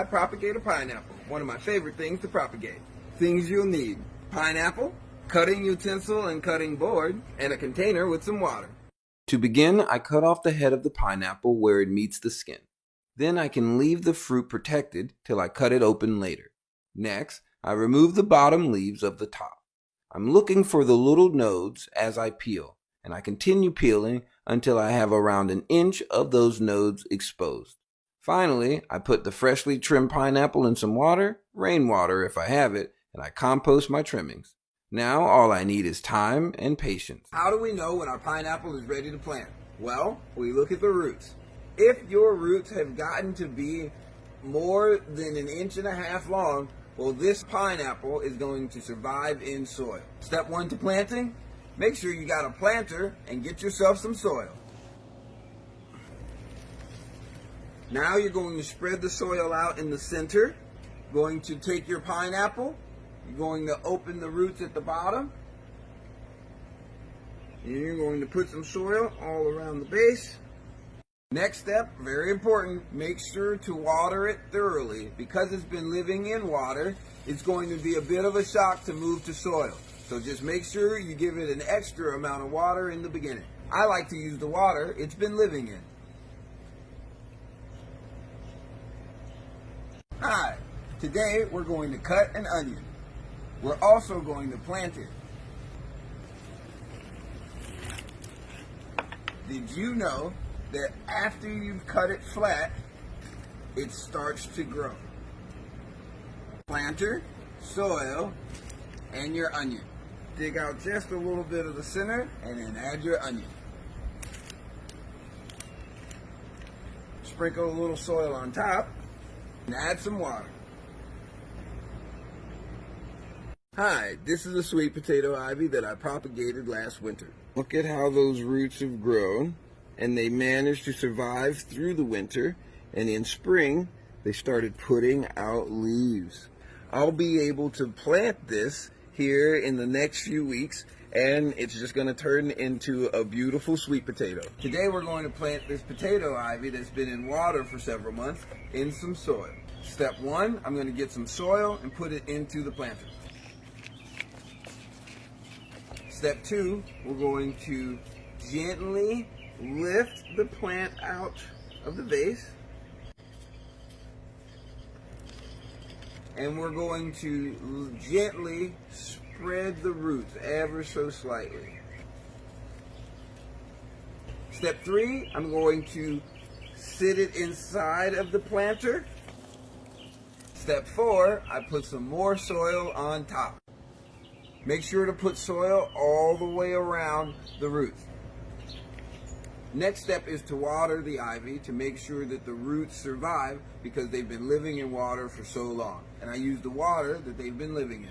I propagate a pineapple, one of my favorite things to propagate. Things you'll need: pineapple, cutting utensil and cutting board, and a container with some water. To begin, I cut off the head of the pineapple where it meets the skin. Then I can leave the fruit protected till I cut it open later. Next, I remove the bottom leaves of the top. I'm looking for the little nodes as I peel, and I continue peeling until I have around an inch of those nodes exposed. Finally, I put the freshly trimmed pineapple in some water, rainwater if I have it, and I compost my trimmings. Now all I need is time and patience. How do we know when our pineapple is ready to plant? Well, we look at the roots. If your roots have gotten to be more than 1.5 inches long, well, this pineapple is going to survive in soil. Step 1 to planting: make sure you got a planter and get yourself some soil. Now you're going to spread the soil out in the center. Going to take your pineapple, you're going to open the roots at the bottom, and you're going to put some soil all around the base. Next step, very important, make sure to water it thoroughly. Because it's been living in water, it's going to be a bit of a shock to move to soil. So just make sure you give it an extra amount of water in the beginning. I like to use the water it's been living in. Hi, today we're going to cut an onion. We're also going to plant it. Did you know that after you've cut it flat, it starts to grow? Planter, soil, and your onion. Dig out just a little bit of the center and then add your onion. Sprinkle a little soil on top and add some water. Hi, this is a sweet potato ivy that I propagated last winter. Look at how those roots have grown, and they managed to survive through the winter, and in spring they started putting out leaves. I'll be able to plant this here in the next few weeks, and it's just going to turn into a beautiful sweet potato. Today we're going to plant this potato ivy that's been in water for several months in some soil. Step 1, I'm going to get some soil and put it into the planter. Step 2, we're going to gently lift the plant out of the vase, and we're going to gently spread the roots ever so slightly. Step 3, I'm going to sit it inside of the planter. Step 4, I put some more soil on top. Make sure to put soil all the way around the roots. Next step is to water the ivy to make sure that the roots survive because they've been living in water for so long. And I use the water that they've been living in.